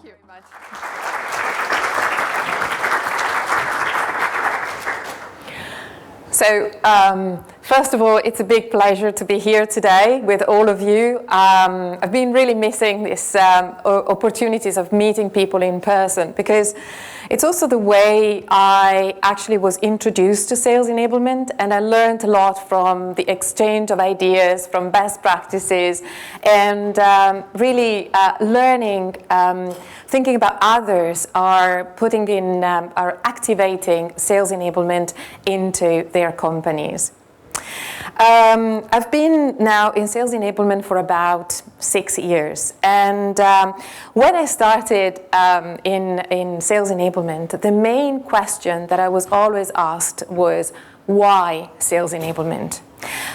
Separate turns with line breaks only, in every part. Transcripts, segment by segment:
you very much. So, first of all, it's a big pleasure to be here today with all of you. I've been really missing these opportunities of meeting people in person, because it's also the way I actually was introduced to sales enablement, and I learned a lot from the exchange of ideas, from best practices, and really learning, thinking about others are putting in, are activating sales enablement into their companies. I've been now in sales enablement for about 6 years, and when I started in sales enablement, the main question that I was always asked was, why sales enablement?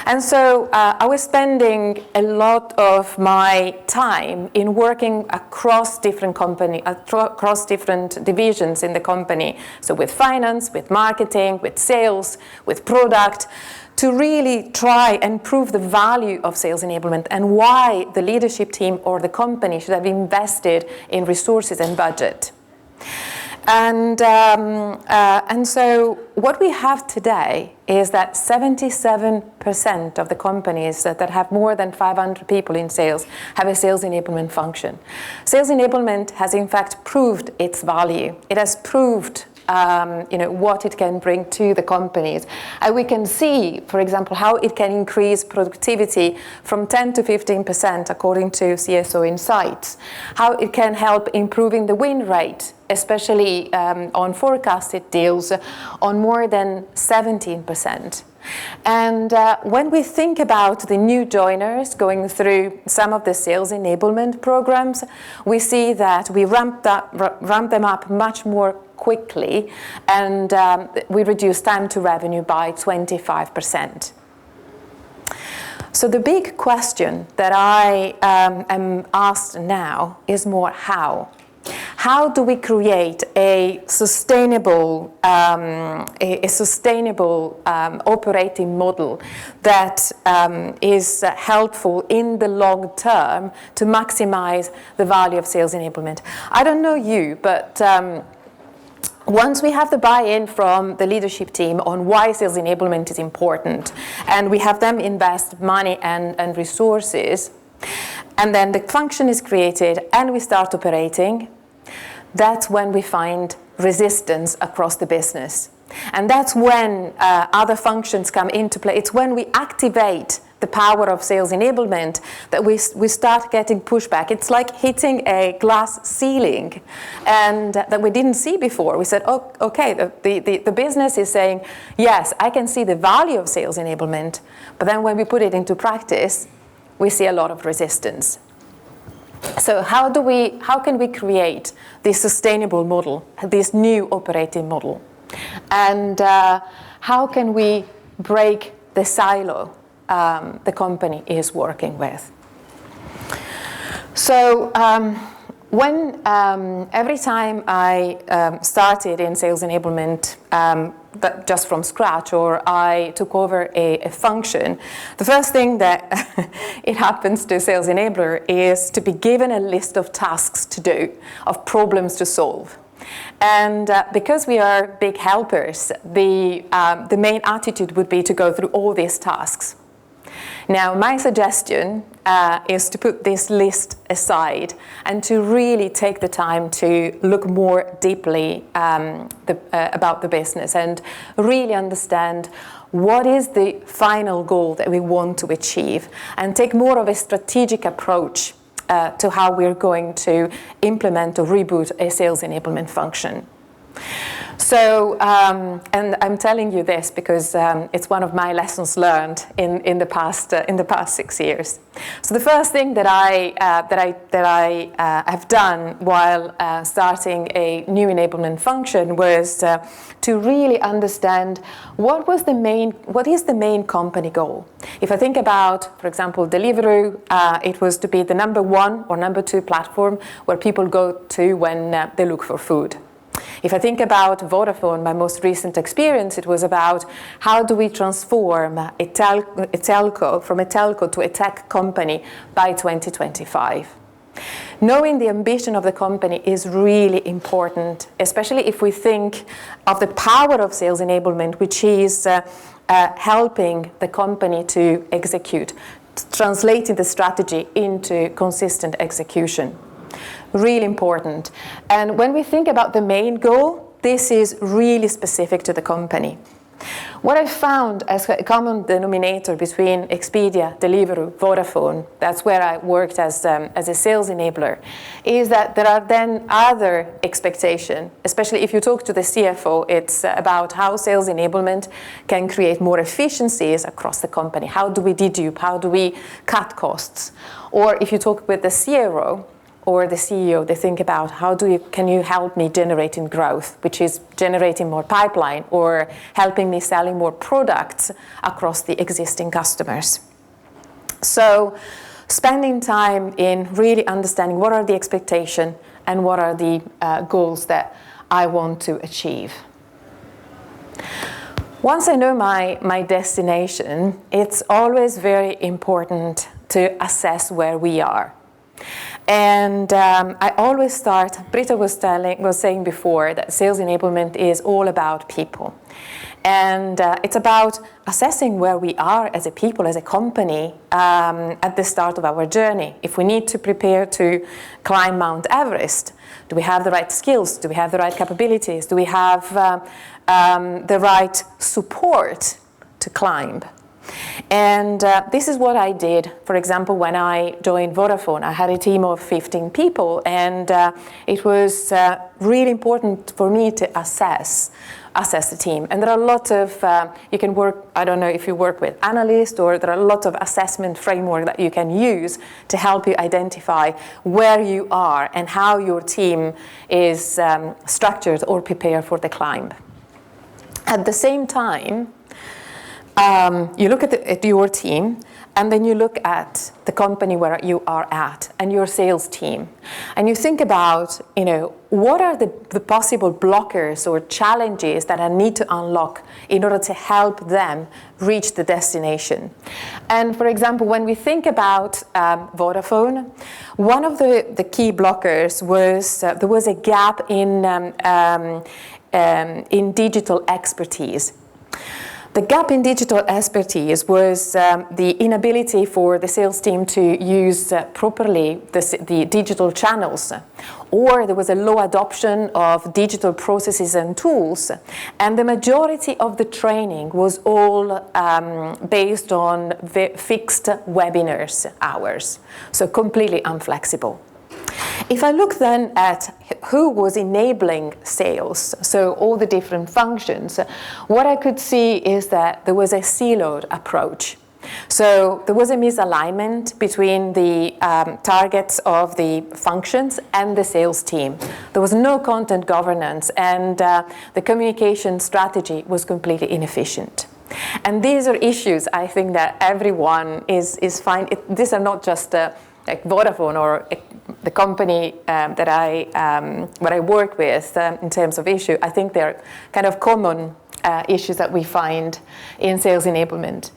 And so I was spending a lot of my time in working across different across different divisions in the company. So with finance, with marketing, with sales, with product, to really try and prove the value of sales enablement and why the leadership team or the company should have invested in resources and budget. And so what we have today is that 77% of the companies that have more than 500 people in sales have a sales enablement function. Sales enablement has in fact proved its value. It has proved what it can bring to the companies. And we can see, for example, how it can increase productivity from 10 to 15% according to CSO Insights, how it can help improving the win rate, especially on forecasted deals, on more than 17%. And when we think about the new joiners going through some of the sales enablement programs, we see that we ramp them up much more quickly, and we reduce time to revenue by 25%. So the big question that I am asked now is more how. How do we create a sustainable operating model that is helpful in the long term to maximize the value of sales enablement? I don't know you, but once we have the buy-in from the leadership team on why sales enablement is important, and we have them invest money and resources, and then the function is created and we start operating, that's when we find resistance across the business. And that's when other functions come into play. It's when we activate the power of sales enablement that we start getting pushback. It's like hitting a glass ceiling, and that we didn't see before. We said, oh, okay, the business is saying, yes, I can see the value of sales enablement, but then when we put it into practice, we see a lot of resistance. So how can we create this sustainable model, this new operating model? And how can we break the silo the company is working with? So when every time I started in sales enablement, but just from scratch, or I took over a function, the first thing that it happens to a sales enabler is to be given a list of tasks to do, of problems to solve. And because we are big helpers, the main attitude would be to go through all these tasks. Now, my suggestion is to put this list aside and to really take the time to look more deeply about the business and really understand what is the final goal that we want to achieve, and take more of a strategic approach to how we're going to implement or reboot a sales enablement function. So, and I'm telling you this because it's one of my lessons learned in the past 6 years. So the first thing that I have done while starting a new enablement function was to really understand what is the main company goal. If I think about, for example, Deliveroo, it was to be the number 1 or number 2 platform where people go to when they look for food. If I think about Vodafone, my most recent experience, it was about how do we transform a telco from a telco to a tech company by 2025. Knowing the ambition of the company is really important, especially if we think of the power of sales enablement, which is helping the company to execute, translating the strategy into consistent execution. Really important. And when we think about the main goal, this is really specific to the company. What I found as a common denominator between Expedia, Deliveroo, Vodafone, that's where I worked as a sales enabler, is that there are then other expectations, especially if you talk to the CFO, it's about how sales enablement can create more efficiencies across the company. How do we dedupe? How do we cut costs? Or if you talk with the CRO, or the CEO, they think about can you help me generating growth, which is generating more pipeline or helping me selling more products across the existing customers. So spending time in really understanding what are the expectations and what are the goals that I want to achieve. Once I know my destination, it's always very important to assess where we are. And I always start, Britta was saying before that sales enablement is all about people. And it's about assessing where we are as a people, as a company, at the start of our journey. If we need to prepare to climb Mount Everest, do we have the right skills? Do we have the right capabilities? Do we have the right support to climb? And this is what I did, for example, when I joined Vodafone. I had a team of 15 people, and it was really important for me to assess the team. And there are a lot of, you can work, I don't know if you work with analysts, or there are a lot of assessment framework that you can use to help you identify where you are and how your team is structured or prepared for the climb. At the same time, you look at your team, and then you look at the company where you are at and your sales team. And you think about, what are the possible blockers or challenges that I need to unlock in order to help them reach the destination. And for example, when we think about Vodafone, one of the key blockers was there was a gap in digital expertise. The gap in digital expertise was the inability for the sales team to use properly the digital channels, or there was a low adoption of digital processes and tools, and the majority of the training was all based on fixed webinars hours, so completely unflexible. If I look then at who was enabling sales, so all the different functions, what I could see is that there was a siloed approach. So there was a misalignment between the targets of the functions and the sales team. There was no content governance, and the communication strategy was completely inefficient. And these are issues I think that everyone is fine. These are not just like Vodafone or the company that I work with in terms of issue. I think they're kind of common issues that we find in sales enablement.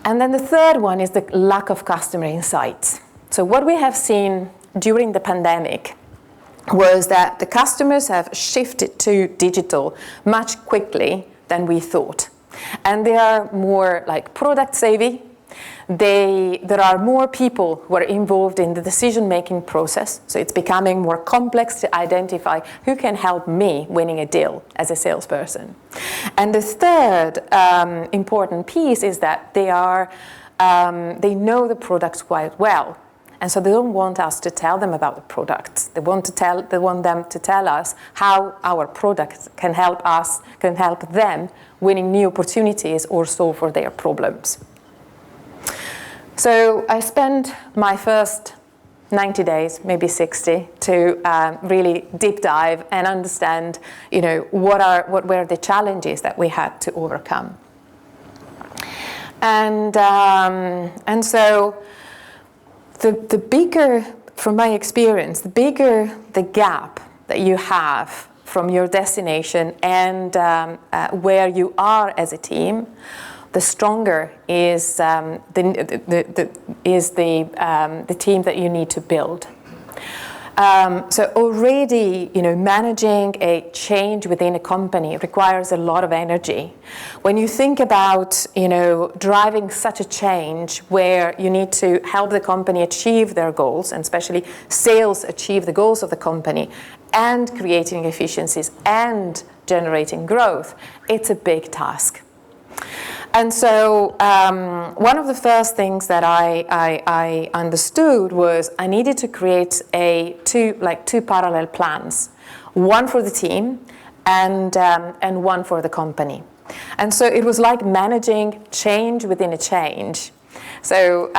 And then the third one is the lack of customer insights. So what we have seen during the pandemic was that the customers have shifted to digital much quickly than we thought. And they are more like product savvy. There are more people who are involved in the decision-making process, so it's becoming more complex to identify who can help me winning a deal as a salesperson. And the third important piece is that they know the products quite well, and so they don't want us to tell them about the products. They want them to tell us how our products can help them winning new opportunities or solve for their problems. So I spent my first 90 days, maybe 60, to really deep dive and understand, what were the challenges that we had to overcome. And so the bigger, from my experience, the bigger the gap that you have from your destination and where you are as a team, the stronger is the team that you need to build. So already, managing a change within a company requires a lot of energy. When you think about, driving such a change where you need to help the company achieve their goals, and especially sales achieve the goals of the company, and creating efficiencies and generating growth, it's a big task. And so one of the first things that I understood was I needed to create two parallel plans, one for the team and one for the company. And so it was like managing change within a change. So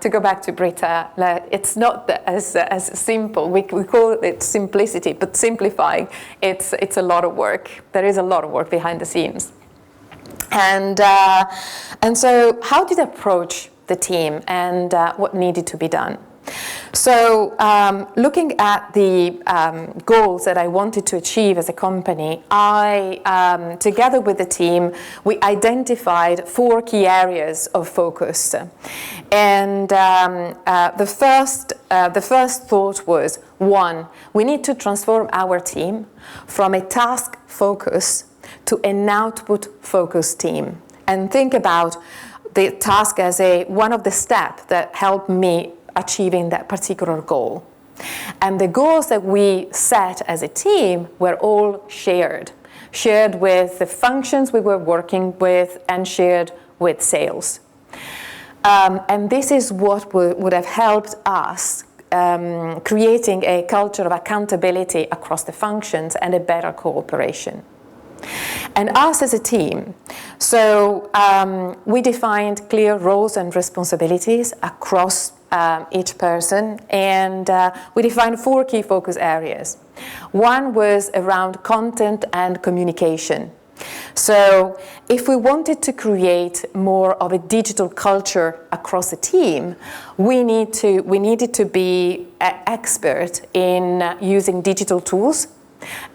to go back to Britta, it's not as simple. We call it simplicity, but simplifying, it's a lot of work. There is a lot of work behind the scenes. And so how did I approach the team and what needed to be done? So looking at the goals that I wanted to achieve as a company, I, together with the team, we identified 4 key areas of focus. And the first thought was, 1, we need to transform our team from a task focus to an output-focused team, and think about the task as one of the steps that helped me achieving that particular goal. And the goals that we set as a team were all shared with the functions we were working with and shared with sales. And this is what would have helped us creating a culture of accountability across the functions and a better cooperation. And us as a team, so we defined clear roles and responsibilities across each person, and we defined 4 key focus areas. One was around content and communication. So if we wanted to create more of a digital culture across the team, we needed to be expert in using digital tools,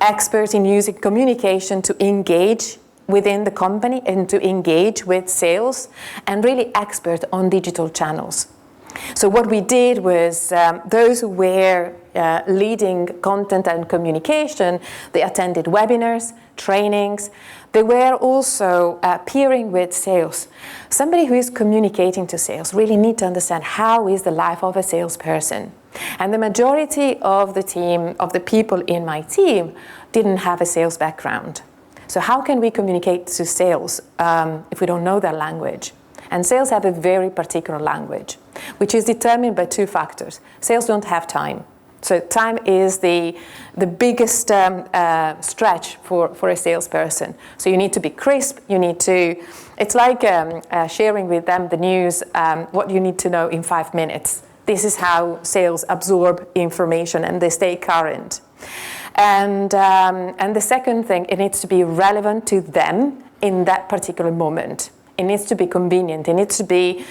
expert in using communication to engage within the company and to engage with sales, and really expert on digital channels. So what we did was those who were leading content and communication, they attended webinars, trainings. They were also peering with sales. Somebody who is communicating to sales really need to understand how is the life of a salesperson. And the majority of the team, of the people in my team, didn't have a sales background. So how can we communicate to sales if we don't know their language? And sales have a very particular language, which is determined by 2 factors. Sales don't have time. So time is the biggest stretch for a salesperson. So you need to be crisp. It's like sharing with them the news, what you need to know in 5 minutes. This is how sales absorb information and they stay current. And the second thing, it needs to be relevant to them in that particular moment. It needs to be convenient. It needs to be,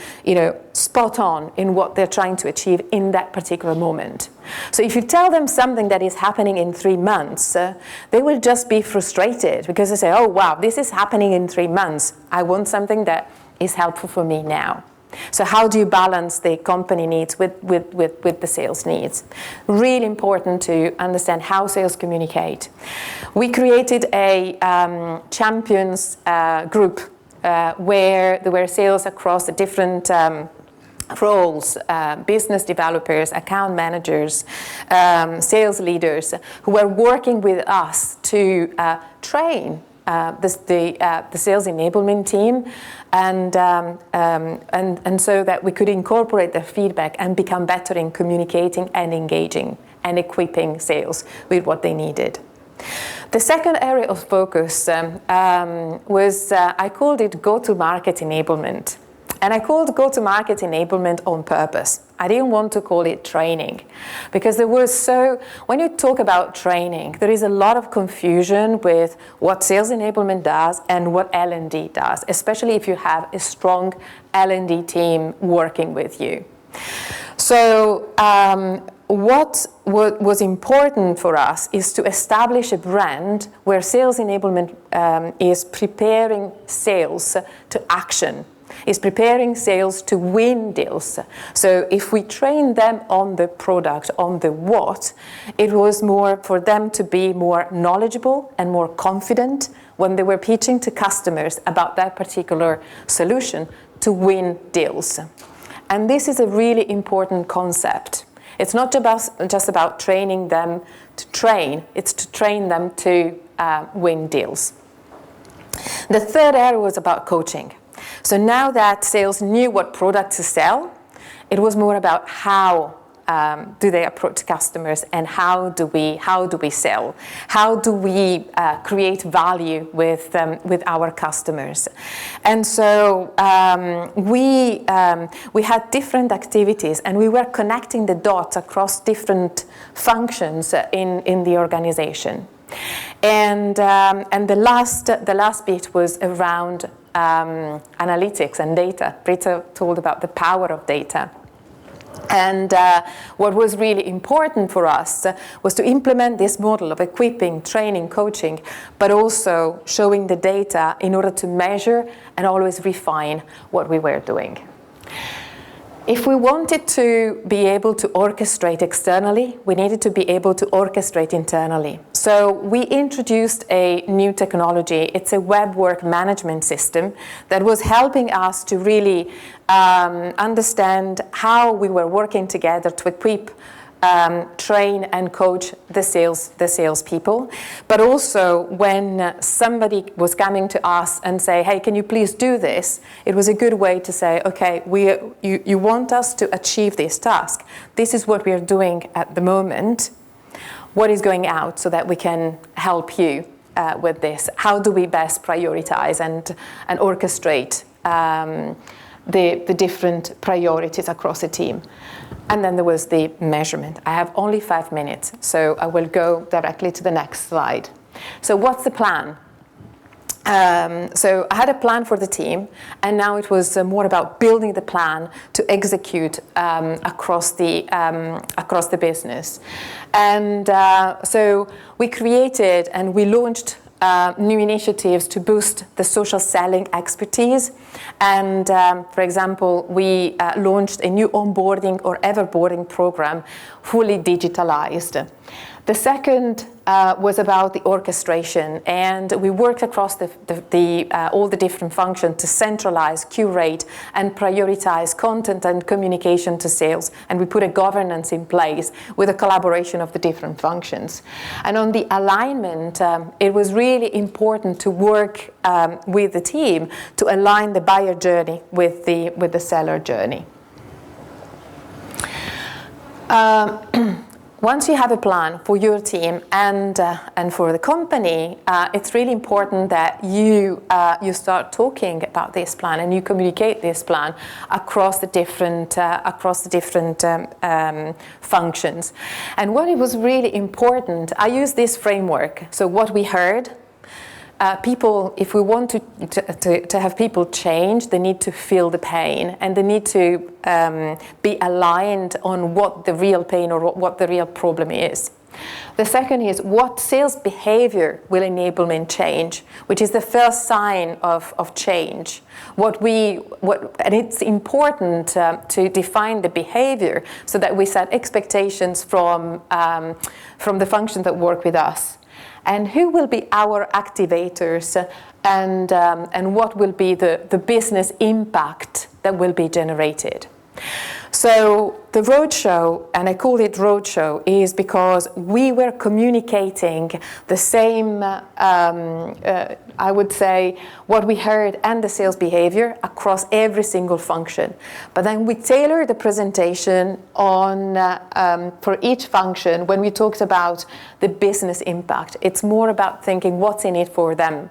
spot on in what they're trying to achieve in that particular moment. So if you tell them something that is happening in 3 months, they will just be frustrated because they say, oh, wow, this is happening in 3 months. I want something that is helpful for me now. So how do you balance the company needs with the sales needs? Really important to understand how sales communicate. We created a champions group where there were sales across the different roles, business developers, account managers, sales leaders, who were working with us to train the sales enablement team, and so that we could incorporate their feedback and become better in communicating and engaging and equipping sales with what they needed. The second area of focus was, I called it go-to-market enablement. And I called go-to-market enablement on purpose. I didn't want to call it training because when you talk about training, there is a lot of confusion with what sales enablement does and what L&D does, especially if you have a strong L&D team working with you. So what was important for us is to establish a brand where sales enablement is preparing sales to action, is preparing sales to win deals. So if we train them on the product, on the what, it was more for them to be more knowledgeable and more confident when they were pitching to customers about that particular solution to win deals. And this is a really important concept. It's not just about training them to train, it's to train them to win deals. The third area was about coaching. So now that sales knew what product to sell, it was more about how do they approach customers and how do we sell? How do we create value with our customers? And so we had different activities, and we were connecting the dots across different functions in the organization. And the last bit was around analytics and data. Britta told about the power of data. And what was really important for us was to implement this model of equipping, training, coaching, but also showing the data in order to measure and always refine what we were doing. If we wanted to be able to orchestrate externally, we needed to be able to orchestrate internally. So we introduced a new technology. It's a web work management system that was helping us to really understand how we were working together to equip, train and coach the salespeople. But also when somebody was coming to us and say, hey, can you please do this? It was a good way to say, okay, you want us to achieve this task. This is what we are doing at the moment. What is going out so that we can help you with this? How do we best prioritize and orchestrate the different priorities across a team? And then there was the measurement. I have only 5 minutes, so I will go directly to the next slide. So what's the plan? So I had a plan for the team, and now it was more about building the plan to execute across the business. And so we created and we launched new initiatives to boost the social selling expertise. And for example, we launched a new onboarding or everboarding program, fully digitalized. The second was about the orchestration, and we worked across all the different functions to centralize, curate, and prioritize content and communication to sales. And we put a governance in place with a collaboration of the different functions. And on the alignment, it was really important to work with the team to align the buyer journey with the seller journey. Once you have a plan for your team and for the company, it's really important that you start talking about this plan and you communicate this plan across the different functions. And what it was really important, I use this framework. So what we heard. People, if we want to have people change, they need to feel the pain, and they need to be aligned on what the real pain or what the real problem is. The second is what sales behavior will enablement change, which is the first sign of change. And it's important to define the behavior so that we set expectations from the functions that work with us. And who will be our activators, and what will be the business impact that will be generated. So the roadshow, and I call it roadshow, is because we were communicating the same, I would say, what we heard and the sales behavior across every single function. But then we tailored the presentation on for each function when we talked about the business impact. It's more about thinking what's in it for them.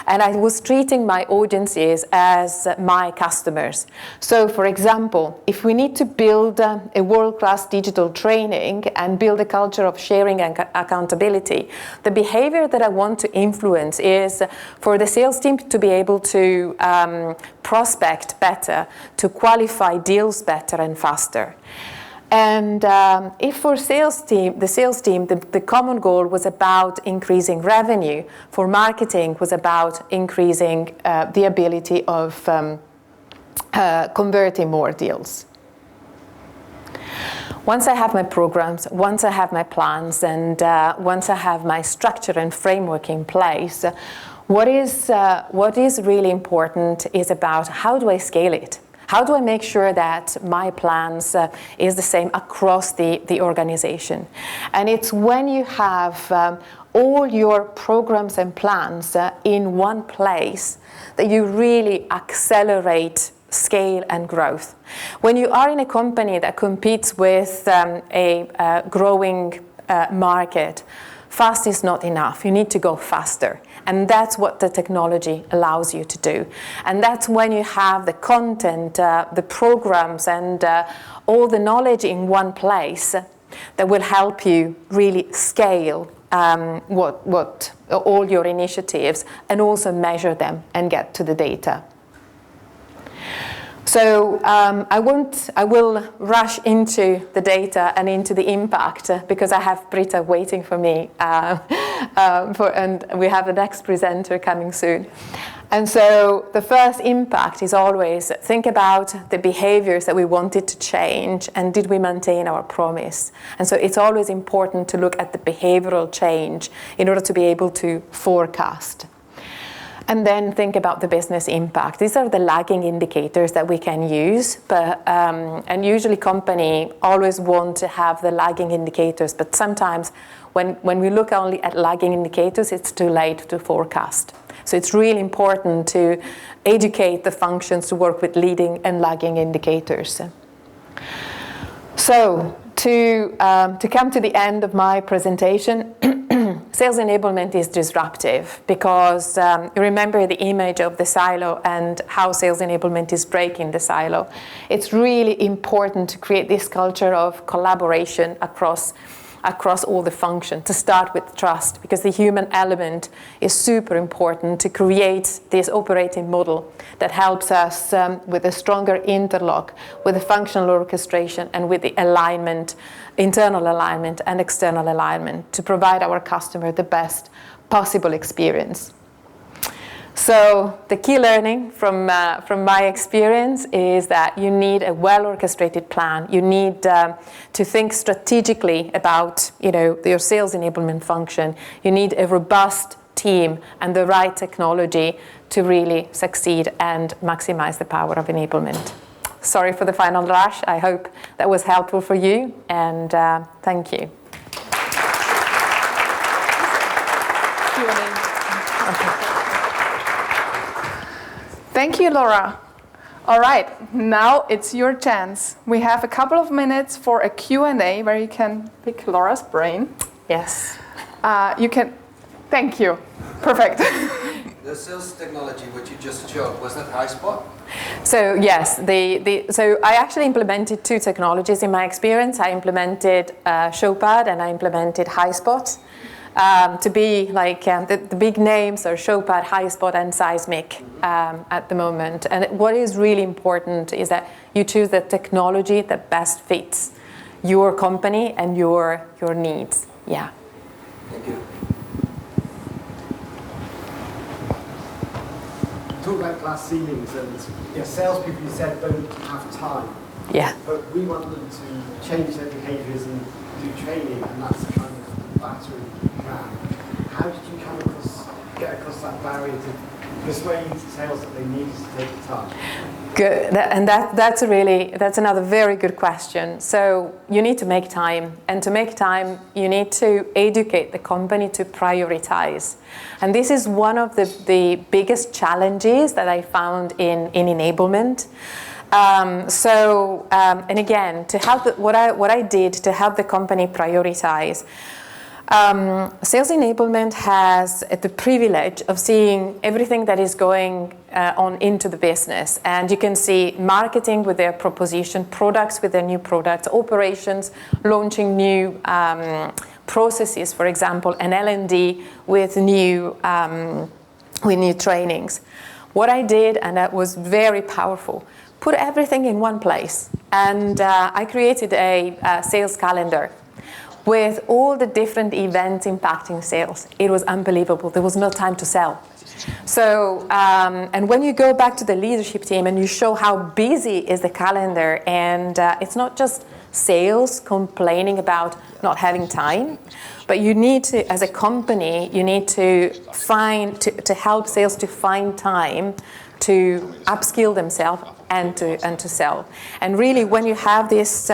And I was treating my audiences as my customers. So, for example, if we need to build a world-class digital training and build a culture of sharing and accountability, the behavior that I want to influence is for the sales team to be able to prospect better, to qualify deals better and faster. And if for the sales team, the common goal was about increasing revenue, for marketing was about increasing the ability of converting more deals. Once I have my programs, once I have my plans, and once I have my structure and framework in place, what is really important is about how do I scale it? How do I make sure that my plans is the same across the organization? And it's when you have all your programs and plans in one place that you really accelerate scale and growth. When you are in a company that competes with a growing market, fast is not enough. You need to go faster. And that's what the technology allows you to do. And that's when you have the content, the programs, and all the knowledge in one place that will help you really scale all your initiatives and also measure them and get to the data. So I will rush into the data and into the impact because I have Britta waiting for me, and we have the next presenter coming soon. And so the first impact is always think about the behaviors that we wanted to change and did we maintain our promise. And so it's always important to look at the behavioral change in order to be able to forecast. And then think about the business impact. These are the lagging indicators that we can use, but and usually company always want to have the lagging indicators, but sometimes when we look only at lagging indicators, it's too late to forecast. So it's really important to educate the functions to work with leading and lagging indicators. So to come to the end of my presentation, sales enablement is disruptive because you remember the image of the silo and how sales enablement is breaking the silo. It's really important to create this culture of collaboration across all the functions, to start with trust, because the human element is super important to create this operating model that helps us with a stronger interlock, with the functional orchestration, and with the alignment, internal alignment and external alignment, to provide our customer the best possible experience. So the key learning from my experience is that you need a well-orchestrated plan. You need to think strategically about your sales enablement function. You need a robust team and the right technology to really succeed and maximize the power of enablement. Sorry for the final rush. I hope that was helpful for you, and thank you.
Thank you, Laura. All right, now it's your chance. We have a couple of minutes for a Q&A where you can pick Laura's brain.
Yes.
You can. Thank you. Perfect.
The sales technology which you just showed, was that HighSpot?
So yes, so I actually implemented two technologies in my experience. I implemented Showpad and I implemented HighSpot. To be like the big names are Showpad, HighSpot, and Seismic at the moment. And what is really important is that you choose the technology that best fits your company and your needs. Yeah.
Thank you.
Talk about glass ceilings and salespeople, you said, don't have time.
Yeah.
But we want them to change their behaviours and do training, and that's kind of battering ram. How did you get across that barrier to persuade sales that they needed to take the time?
Good, and that's another very good question. So you need to make time, and to make time, you need to educate the company to prioritize. And this is one of the biggest challenges that I found in enablement. And again, to help what I did to help the company prioritize. Sales enablement has the privilege of seeing everything that is going on into the business, and you can see marketing with their proposition, products with their new products, operations launching new processes, for example, and L&D with new trainings. What I did, and that was very powerful, put everything in one place. And I created a sales calendar with all the different events impacting sales. It was unbelievable. There was no time to sell. So, and when you go back to the leadership team and you show how busy is the calendar, and it's not just sales complaining about not having time, but you need to, as a company, you need to find, to help sales to find time to upskill themselves and to sell. And really, when you have this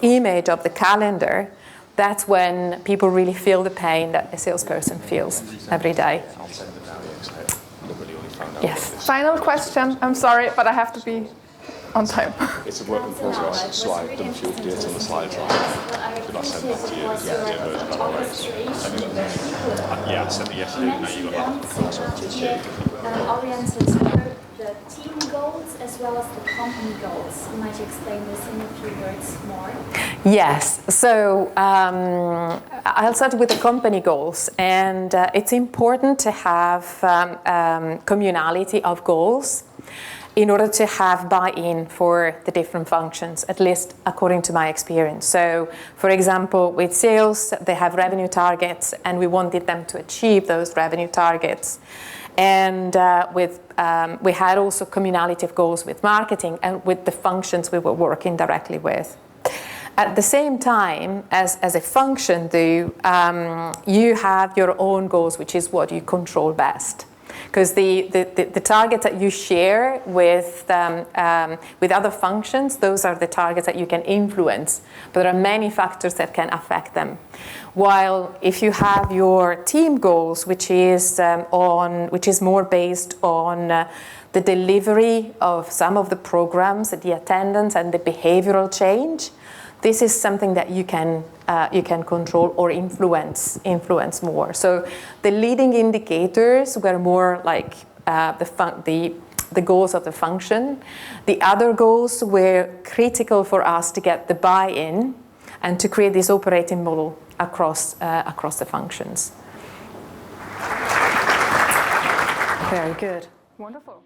image of the calendar, that's when people really feel the pain that a salesperson feels every day. Yes.
Final question. I'm sorry, but I have to be on time.
It's a work in progress slide. Don't feel do it on the slide, right? Did I send that to you? Yeah, I sent it yesterday. Now you got that.
Oriented toward the team goals as well as the company goals. Might you explain this in a few words more?
Yes. So I'll start with the company goals, and it's important to have communality of goals in order to have buy-in for the different functions, at least according to my experience. So, for example, with sales, they have revenue targets, and we wanted them to achieve those revenue targets. And we had also communality of goals with marketing and with the functions we were working directly with. At the same time, as a function, though, you have your own goals, which is what you control best. Because the targets that you share with other functions, those are the targets that you can influence. But there are many factors that can affect them. While if you have your team goals, which is more based on the delivery of some of the programs, the attendance, and the behavioral change, this is something that you can control or influence more. So the leading indicators were more like the goals of the function. The other goals were critical for us to get the buy-in and to create this operating model across the functions. Very good.
Wonderful.